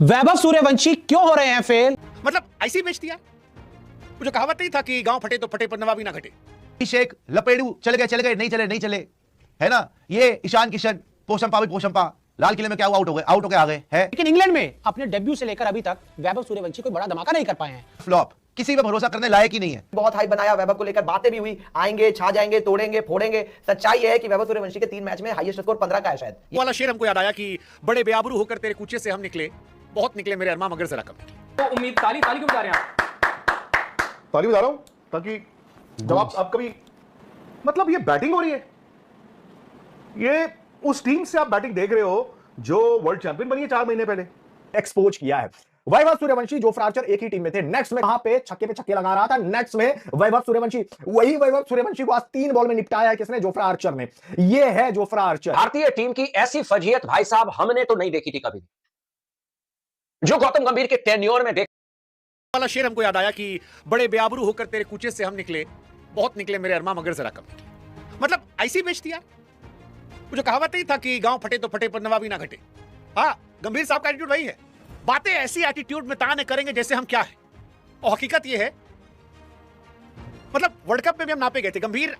वैभव सूर्यवंशी क्यों हो रहे हैं फेल? मतलब ऐसे ही बेच दिया। वो जो कहावत नहीं था कि गांव फटे तो फटे पर नवाबी ना घटे। शेख लपेड़ू चले गए नहीं चले है ना। ये ईशान किशन पोशंपा लाल किले में क्या हुआ, आउट हो गए आ गए है। लेकिन इंग्लैंड में अपने डेब्यू से लेकर अभी तक वैभव सूर्यवंशी कोई बड़ा धमाका नहीं कर पाए हैं। फ्लॉप, किसी पे भरोसा करने लायक ही नहीं है। बहुत हाइप बनाया वैभव को लेकर, बातें भी हुई, आएंगे छा जाएंगे तोड़ेंगे फोड़ेंगे। सच्चाई है कि वैभव सूर्यवंशी के 3 मैच में हाईएस्ट स्कोर 15 का है शायद। वो वाला शेर हमको याद आया कि बड़े बेआबरू होकर तेरे कूचे से हम निकले, बहुत निकले मेरे अरमा मगर जरा कम निकले। तो उम्मीद ताली क्यों बजा रहे हैं आप? ताली बजा रहा हूं ताकि जब आप कभी मतलब ये बैटिंग हो रही है, ये उस टीम से आप बैटिंग देख रहे हो जो वर्ल्ड चैंपियन बनी है 4 महीने पहले। एक्सपोज किया है। वैभव सूर्यवंशी जोफ्रा आर्चर एक ही टीम में थे। नेट्स में कहां पे छक्के लगा रहा था, नेट्स में वैभव सूर्यवंशी। वही वैभव सूर्यवंशी को आज 3 बॉल में निपटाया है किसने? जोफ्रा आर्चर ने। ये है जोफ्रा आर्चर। भारतीय टीम की ऐसी फजीयत भाई साहब हमने तो नहीं देखी थी कभी, जो गौतम गंभीर के टेन्योर में देख। वाला शेर हमको याद आया कि बड़े बेआबरू होकर तेरे कूचे से हम निकले, बहुत निकले मेरे अरमा मगर जरा कम निकले। मतलब ऐसे ही बेच दिया। वो जो कहावत नहीं था कि गांव फटे तो फटे पर नवाबी ना घटे। हाँ, गंभीर साहब का एटीट्यूड वही है। बातें ऐसी एटीट्यूड में ताने करेंगे जैसे हम क्या है, और हकीकत ये है मतलब वर्ल्ड कप में भी हम नापे गए थे। गंभीर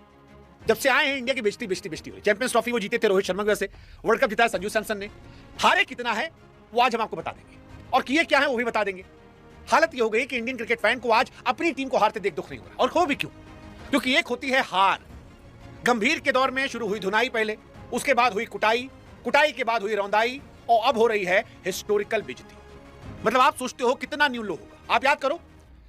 जब से आए हैं इंडिया की बेइज्जती हुई। चैंपियंस ट्रॉफी वो जीते थे रोहित शर्मा की वजह से, वर्ल्ड कप जिताया संजू सैमसन ने। हारे कितना है वो आज हम आपको बता देंगे, और किए क्या है वो भी बता देंगे। हालत ये हो गई कि इंडियन क्रिकेट फैन को आज अपनी टीम को हारते देख दुख नहीं हो रहा, और हो भी क्यों? क्योंकि एक होती है हार। गंभीर के दौर में शुरू हुई धुनाई पहले, उसके बाद हुई कुटाई के बाद हुई रौंदाई, और अब हो रही है हिस्टोरिकल बेइज्जती। मतलब आप सोचते हो कितना न्यू लो होगा। आप याद करो,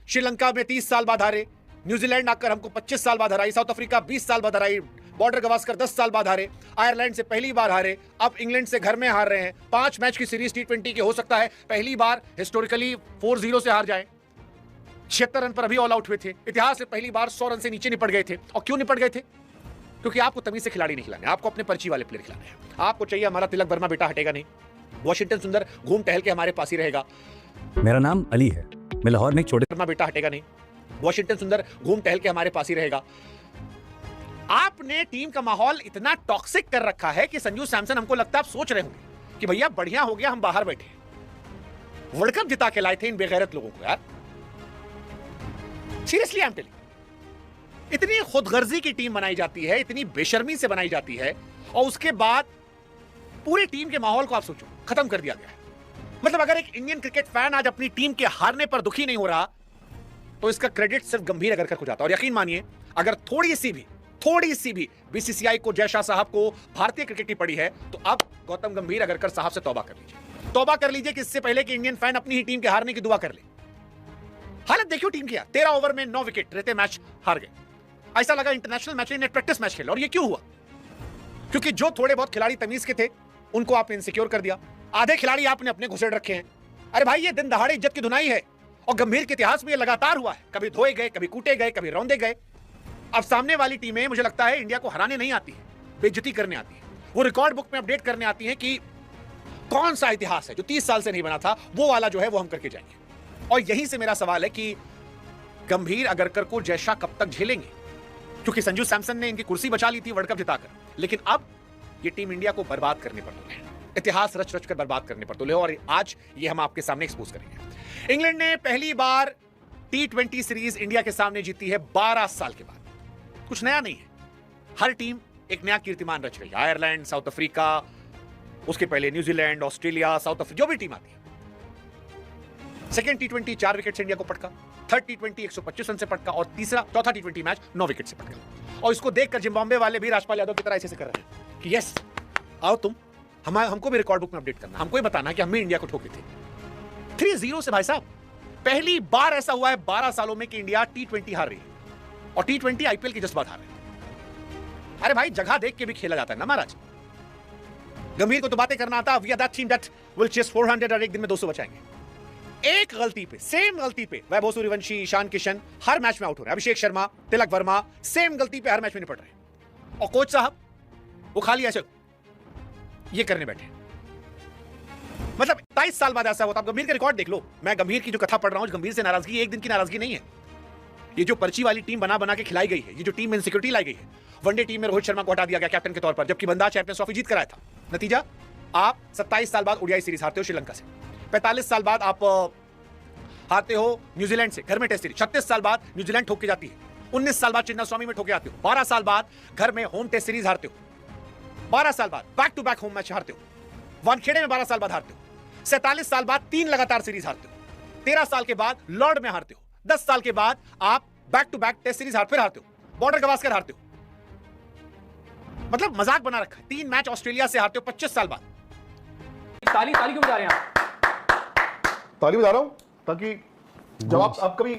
श्रीलंका में 30 साल बाद हारे, न्यूजीलैंड आकर हमको 25 साल बाद हराई, साउथ अफ्रीका 20 साल बाद हराई, बॉर्डर गवास्कर 10 साल बाद हारे, आयरलैंड से पहली बार हारे, अब इंग्लैंड से घर में हार रहे हैं। 5 मैच की सीरीज T20 की हो सकता है पहली बार हिस्टोरिकली 4-0 से हार जाए। 76 रन पर अभी ऑल आउट हुए थे। इतिहास में पहली बार 100 रन से नीचे निपट गए थे। और क्यों निपट गए थे? क्योंकि आपको तमीज से खिलाड़ी नहीं खिलाने, आपको अपने पर्ची वाले प्लेयर खिलाने हैं। आपको चाहिए हमारा तिलक वर्मा बेटा हटेगा नहीं, वॉशिंगटन सुंदर घूम टहल के हमारे पास ही रहेगा। मेरा नाम अली है, मैं लाहौर में एक छोटे वर्मा बेटा हटेगा नहीं, वॉशिंगटन सुंदर घूम टहल के हमारे पास ही रहेगा। आपने टीम का माहौल इतना टॉक्सिक कर रखा है कि संजू सैमसन, हमको लगता है आप सोच रहे होंगे कि भैया बढ़िया हो गया हम बाहर बैठे, वर्ल्ड कप जिता के लाए थे इन बेगैरत लोगों को। यार सीरियसली आई एम टेलिंग, इतनी खुदगर्जी की टीम बनाई जाती है, इतनी बेशर्मी से बनाई जाती है, और उसके बाद पूरी टीम के माहौल को आप सोचो खत्म कर दिया गया है। मतलब अगर एक इंडियन क्रिकेट फैन आज अपनी टीम के हारने पर दुखी नहीं हो रहा, तो इसका क्रेडिट सिर्फ गंभीर अगरकर को जाता है। और यकीन मानिए, अगर थोड़ी सी भी बीसीसीआई को, जयशाह साहब को भारतीय क्रिकेट की पड़ी है, तो अब गौतम गंभीर अगरकर साहब से तौबा कर लीजिए कि इससे पहले कि इंडियन फैन अपनी ही टीम के हारने की दुआ कर ले। हालत देखियो टीम की, 13 ओवर में 9 विकेट रहते मैच हार गए। ऐसा लगा इंटरनेशनल मैच नहीं, प्रैक्टिस मैच खेला। और ये क्यों हुआ? क्योंकि जो थोड़े बहुत खिलाड़ी तमीज के थे उनको आपने इनसिक्योर कर दिया, आधे खिलाड़ी आपने अपने घुसेड़ रखे हैं। अरे भाई, ये दिन दहाड़े इज्जत की धुनाई है, और गंभीर के इतिहास में ये लगातार हुआ है। कभी धोए गए, कभी कूटे गए, कभी रौंदे गए। अब सामने वाली टीमें मुझे लगता है इंडिया को हराने नहीं आती है, बेइज्जती करने आती है। वो रिकॉर्ड बुक में अपडेट करने आती है कि कौन सा इतिहास है जो 30 साल से नहीं बना था, वो वाला जो है वो हम करके जाएंगे। और यहीं से मेरा सवाल है कि गंभीर अगरकर को जयशाह कब तक झेलेंगे? क्योंकि संजू सैमसन ने इनकी कुर्सी बचा ली थी वर्ल्ड कप जिताकर, लेकिन अब ये टीम इंडिया को बर्बाद करने पर तुले हैं, इतिहास रच कर बर्बाद करने पर तुले। और आज ये हम आपके सामने एक्सपोज करेंगे। इंग्लैंड ने पहली बार T20 सीरीज इंडिया के सामने जीती है 12 साल के बाद। कुछ नया नहीं है, हर टीम एक नया कीर्तिमान रच रही है। आयरलैंड, साउथ अफ्रीका, उसके पहले न्यूजीलैंड, ऑस्ट्रेलिया, साउथ अफ्रीका, जो भी टीम आती है। सेकेंड T20 4 विकेट से इंडिया को पटका, थर्ड T20 125 रन से पटका, और चौथा T20 मैच 9 विकेट से पटका। और इसको देखकर जिम्बाब्वे वाले भी राजपाल यादव की तरह ऐसे कर रहे हैं कि यस, आओ तुम हमको भी रिकॉर्ड बुक में अपडेट करना, हमको ही बताना कि हम भी इंडिया को ठोके थे। 3-0 से भाई साहब, पहली बार ऐसा हुआ है 12 सालों में कि इंडिया T20 हार रही है, और T20 IPL की जस्ट बाद हार रही है। अरे भाई, जगह देख के भी खेला जाता है ना महाराज। गंभीर को तो बातें करना आता, we are that team that will chase 400 और एक दिन में 200 बचाएंगे। एक गलती पे, सेम गलती पे वैभव सूर्यवंशी, ईशान किशन हर मैच में आउट हो रहे हैं। अभिषेक शर्मा, तिलक वर्मा सेम गलती पे हर मैच में निपट रहे हैं। और कोच साहब वो खाली ऐसे ये करने बैठे। मतलब 23 साल बाद ऐसा होता। आप गंभीर का रिकॉर्ड देख लो। मैं गंभीर की जो कथा पढ़ रहा हूं, गंभीर से नाराजगी एक दिन की नाराजगी नहीं है। ये जो पर्ची वाली टीम बना के खिलाई गई है, ये जो टीम में इनसिक्योरिटी लाई गई है। वनडे टीम में रोहित शर्मा को हटा दिया गया कैप्टन के तौर पर, जबकि बंदा चैंपियंस ट्रॉफी जीत कर आया था। नतीजा, आप 27 साल बाद ओडीआई सीरीज हारते हो श्रीलंका से। 45 साल बाद आप हारते हो न्यूजीलैंड से घर में टेस्ट सीरीज, 36 साल बाद न्यूजीलैंड ठोक के जाती है, 19 साल बाद चिन्नास्वामी में ठोके आते हो, 12 साल बाद घर में होम टेस्ट सीरीज हारते हो, 12 साल बाद back to back home match हारते हो, वानखेड़े में 12 साल बाद हारते हो, 47 साल बाद 3 लगातार सीरीज हारते हो, 13 साल के बाद लॉर्ड में हारते हो, 10 साल के बाद आप back to back test series फिर हारते हो, बॉर्डर गवास्कर हारते हो। मतलब मजाक बना रखा है। 3 मैच ऑस्ट्रेलिया से हारते हो 25 साल बाद। ताली ताली क्यों बजा रहे हैं आप? ताली बजा रहा हूं ताकि जब आप कभी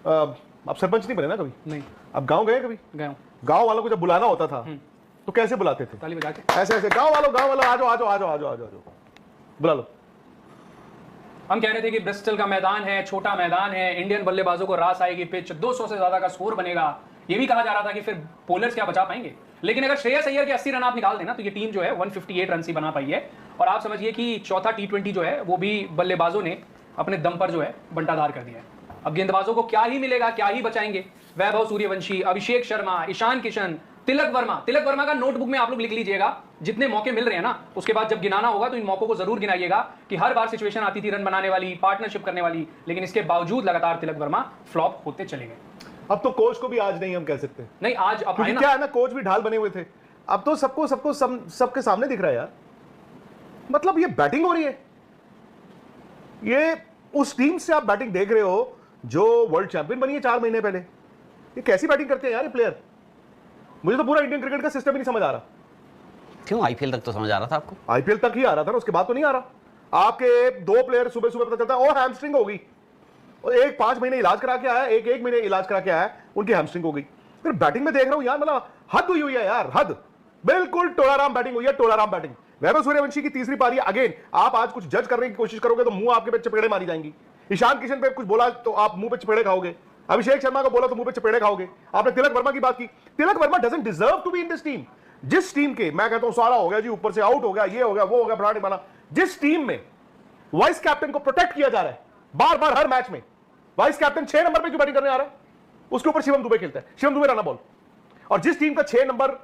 आप सरपंच नहीं बने ना कभी? नहीं। आप गांव गए कभी? गया हूं। गांव वालों को जब बुलाना होता था तो कैसे बुलाते थे? ताली बजा के। ऐसे ऐसे, गांव वालों आ जाओ आ जाओ आ जाओ आ जाओ आ जाओ, बुला लो। हम कह रहे थे कि ब्रिस्टल का मैदान है, छोटा मैदान है, इंडियन बल्लेबाजों को रास आएगी, पिच 200 से ज्यादा का स्कोर बनेगा। ये भी कहा जा रहा था कि फिर बॉलर्स क्या बचा पाएंगे, लेकिन अगर श्रेयस अय्यर के 80 रन आप निकाल देना तो ये टीम जो है 158 रन ही बना पाई है। और आप समझिए कि चौथा T20 जो है वो भी बल्लेबाजों ने अपने दम पर जो है बंटाधार कर दिया है। अब गेंदबाजों को क्या ही मिलेगा, क्या ही बचाएंगे? वैभव सूर्यवंशी, अभिषेक शर्मा, ईशान किशन, तिलक वर्मा का नोटबुक में आप लोग लिख लीजिएगा, जितने मौके मिल रहे हैं ना, उसके बाद जब गिनाना होगा तो इन मौकों को जरूर गिनाइएगा कि हर बार सिचुएशन आती थी रन बनाने वाली, पार्टनरशिप करने वाली, लेकिन इसके बावजूद लगातार तिलक वर्मा फ्लॉप होते चले गए। अब तो कोच को भी आज नहीं हम कह सकते, नहीं आज अब क्योंकि क्या है ना, कोच भी ढाल बने हुए थे। अब तो सबके सामने दिख रहा है यार। मतलब ये बैटिंग हो रही है, ये उस टीम से आप बैटिंग देख रहे हो जो वर्ल्ड चैंपियन बनी है 4 महीने पहले। ये कैसी बैटिंग करते हैं यार ये प्लेयर? मुझे तो पूरा इंडियन क्रिकेट का सिस्टम ही नहीं समझ आ रहा। क्यों? आईपीएल तक तो समझ आ रहा था आपको? आईपीएल तक ही आ रहा था ना, उसके बाद तो नहीं आ रहा। आपके 2 प्लेयर सुबह सुबह पता चलता है और हैमस्ट्रिंग हो गई, और एक 5 महीने इलाज करा के आया, एक महीने इलाज करा के आया, उनकी हैमस्ट्रिंग हो गई। फिर बैटिंग में देख रहा हूं यार, मतलब हद हुई है यार, हद। बिल्कुल टोलाराम बैटिंग हुई है, टोलाराम बैटिंग। वैभव सूर्यवंशी की तीसरी पारी अगेन। आप आज कुछ जज करने की कोशिश करोगे तो मुंह आपके पे चपेड़े मारी जाएंगी। ईशान किशन पे कुछ बोला तो आप मुंह पे चपेड़े खाओगे, अभिषेक शर्मा को बोला तो मुंह पे चपेड़े खाओगे। आपने तिलक वर्मा की बात की, Tilak Varma doesn't deserve to be in this team. जिस टीम के, मैं कहता हूं सारा हो गया जी, ऊपर से आउट हो गया, ये हो गया, वो हो गया, फलाने वाला, जिस टीम में वाइस कैप्टन को प्रोटेक्ट किया जा रहा है बार बार हर मैच में, वाइस कैप्टन 6 नंबर पे क्यों बैटिंग करने आ रहा है? उसके ऊपर शिवम दुबे खेलता है, शिवम दुबे रन बॉल। और जिस टीम का 6 नंबर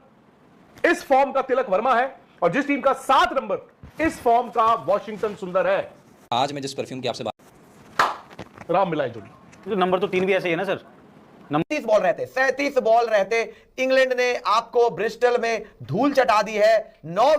इस फॉर्म का तिलक वर्मा है, और जिस टीम का 7 नंबर इस फॉर्म का वॉशिंगटन सुंदर है। आज मैं जिस परफ्यूम की आपसे राम मिलाए जोड़ी, नंबर तो 3 भी ऐसे ही है ना सर। 37 बॉल रहते इंग्लैंड ने आपको ब्रिस्टल में धूल चटा दी है। 9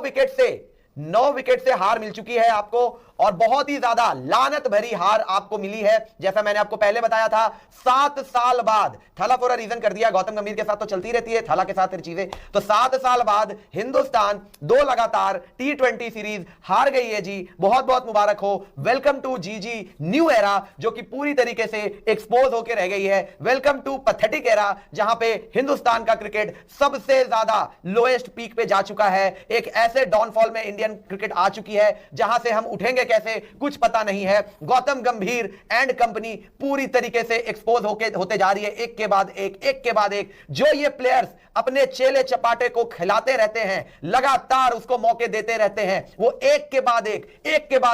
विकेट से हार मिल चुकी है आपको, और बहुत ही ज्यादा लानत भरी हार आपको मिली है। जैसा मैंने आपको पहले बताया था, 7 साल बाद, थला फॉर अ रीजन कर दिया, गौतम गंभीर के साथ तो चलती रहती है, थला के साथ फिर चीजें, तो 7 साल बाद हिंदुस्तान 2 लगातार T20 सीरीज हार गई है जी। बहुत बहुत मुबारक हो, वेलकम टू जीजी न्यू एरा, जो कि पूरी तरीके से एक्सपोज होकर रह गई है। वेलकम टू पैथेटिक एरा, जहां पे हिंदुस्तान का क्रिकेट सबसे ज्यादा लोएस्ट पीक पे जा चुका है। एक ऐसे डाउनफॉल में इंडियन क्रिकेट आ चुकी है जहां से हम उठेंगे कैसे कुछ पता नहीं है। गौतम गंभीर एंड कंपनी पूरी तरीके से एक्सपोज होते जा रही है, एक के बाद एक। जो ये प्लेयर्स अपने चेले चपाटे को खिलाते रहते हैं, लगातार उसको मौके देते रहते हैं, वो एक के बाद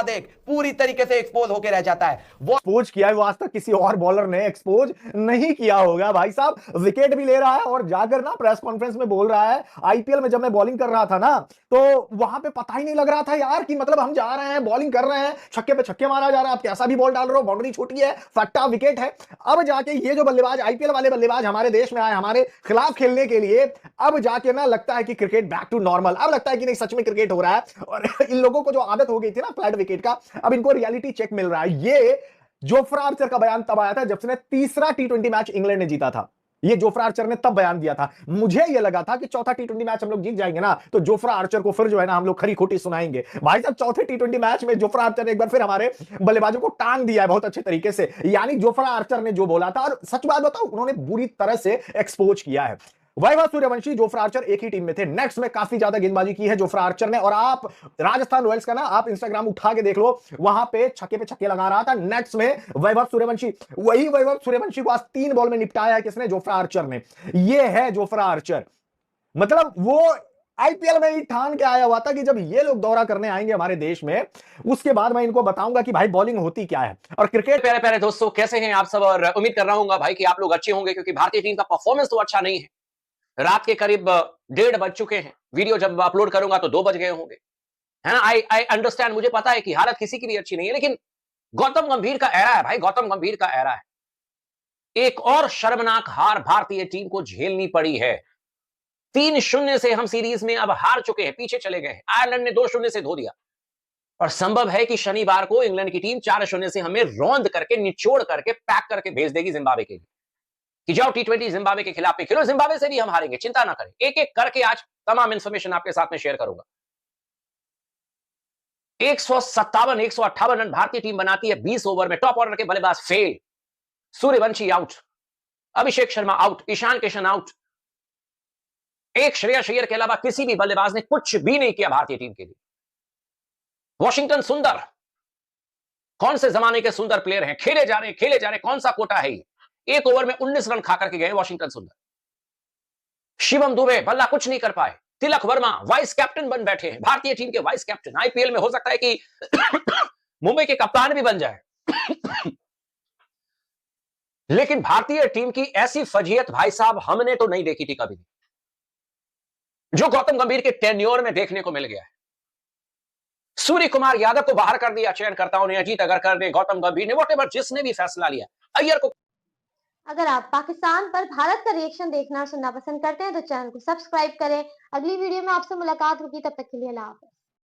एक पूरी तरीके से एक्सपोज होकर रह जाता है। वो एक्सपोज किया है, वो आज तक किसी और बॉलर ने एक्सपोज नहीं किया होगा भाई साहब। विकेट भी ले रहा है और जाकर ना प्रेस कॉन्फ्रेंस में बोल रहा है, आईपीएल में जब मैं बॉलिंग कर रहा था ना, तो वहां पे पता ही नहीं लग रहा था यार कि मतलब हम जा रहे हैं, बॉलिंग कर रहे हैं, छक्के पे छक्के मारा जा रहा है, आप कैसा भी बॉल डाल रहे हो, बाउंड्री छोटी है, फट्टा विकेट है। अब जाके ये जो बल्लेबाज, आईपीएल वाले बल्लेबाज हमारे देश में आए हमारे खिलाफ खेलने के लिए, अब जाके ना लगता है कि क्रिकेट बैक टू नॉर्मल। अब लगता है कि नहीं, सच में क्रिकेट हो रहा है। और इन लोगों को जो आदत हो गई थी ना फ्लैट विकेट का, अब इनको रियलिटी चेक मिल रहा है। ये जोफ्रा आर्चर का बयान तब आया था जब उसने तीसरा T20 मैच इंग्लैंड ने जीता था। ये जोफ्रा आर्चर ने तब बयान दिया था। मुझे ये लगा था कि चौथा T20 मैच हम लोग जीत जाएंगे ना, तो जोफ्रा आर्चर को फिर जो है ना हम लोग खरी खोटी सुनाएंगे। भाई साहब, चौथे T20 मैच में जोफ्रा आर्चर ने एक बार फिर हमारे बल्लेबाजों को टांग दिया है बहुत अच्छे तरीके से। यानी जोफ्रा आर्चर ने जो बोला था, और सच बात बताओ, उन्होंने बुरी तरह से एक्सपोज किया है। वैभव सूर्यवंशी, जोफ्रा आर्चर एक ही टीम में थे। नेट्स में काफी ज्यादा गेंदबाजी की है जोफ्रा आर्चर ने, और आप राजस्थान रॉयल्स का ना आप इंस्टाग्राम उठा के देख लो, वहां पे छक्के लगा रहा था। नेट्स में वैभव सूर्यवंशी, वही वैभव सूर्यवंशी को आज 3 बॉल में निपटाया है किसने? जोफ्रा आर्चर ने। ये है जोफ्रा आर्चर। मतलब वो आईपीएल में ही ठान के आया हुआ था कि जब ये लोग दौरा करने आएंगे हमारे देश में, उसके बाद मैं इनको बताऊंगा कि भाई बॉलिंग होती क्या है। और क्रिकेट प्यारे प्यारे दोस्तों, कैसे हैं आप सब? और उम्मीद कर रहा हूं भाई कि आप लोग अच्छे होंगे, क्योंकि भारतीय टीम का परफॉर्मेंस तो अच्छा नहीं है। रात के करीब 1:30 बज चुके हैं, वीडियो जब अपलोड करूंगा तो 2 बज गए होंगे। है ना। आई अंडरस्टैंड, मुझे पता है कि हालत किसी की भी अच्छी नहीं है, लेकिन गौतम गंभीर का एरा है भाई, गौतम गंभीर का एरा है। एक और शर्मनाक हार भारतीय टीम को झेलनी पड़ी है। 3-0 से हम सीरीज में अब हार चुके हैं, पीछे चले गए। आयरलैंड ने 2-0 से धो दिया, और संभव है कि शनिवार को इंग्लैंड की टीम 4-0 से हमें रौंद करके, निचोड़ करके, पैक करके भेज देगी जिम्बाब्वे के लिए कि जाओ T20 जिम्बाब्वे के खिलाफ पे खेलो। जिम्बाब्वे से भी हम हारेंगे, चिंता ना करें। एक एक करके आज तमाम इंफॉर्मेशन आपके साथ में शेयर करूंगा। 157-158 रन भारतीय टीम बनाती है 20 ओवर में। टॉप ऑर्डर के बल्लेबाज fail, Suryavanshi out, Abhishek Sharma out, Ishan Kishan out. एक श्रेयस अय्यर के अलावा किसी भी बल्लेबाज ने कुछ भी नहीं किया भारतीय टीम के लिए। वॉशिंगटन सुंदर, कौन से जमाने के सुंदर प्लेयर हैं, खेले जा रहे, कौन सा कोटा है ये। एक ओवर में 19 रन खा करके गए वॉशिंगटन सुंदर। शिवम दुबे बल्ला कुछ नहीं कर पाए। तिलक वर्मा वाइस कैप्टन बन बैठे हैं, भारतीय टीम के वाइस कैप्टन। आईपीएल में हो सकता है कि मुंबई के कप्तान भी बन जाए। लेकिन भारतीय टीम की ऐसी फजीयत भाई साहब हमने तो नहीं देखी थी कभी भी, जो गौतम गंभीर के टेन्योर में देखने को मिल गया है। सूर्य कुमार यादव को बाहर कर दिया चयनकर्ताओं ने, अजीत अगरकर ने, गौतम गंभीर ने, वॉटेवर जिसने भी फैसला लिया, अय्यर को। अगर आप पाकिस्तान पर भारत का रिएक्शन देखना और सुनना पसंद करते हैं तो चैनल को सब्सक्राइब करें। अगली वीडियो में आपसे मुलाकात होगी, तब तक के लिए अल्लाह हाफ़िज़।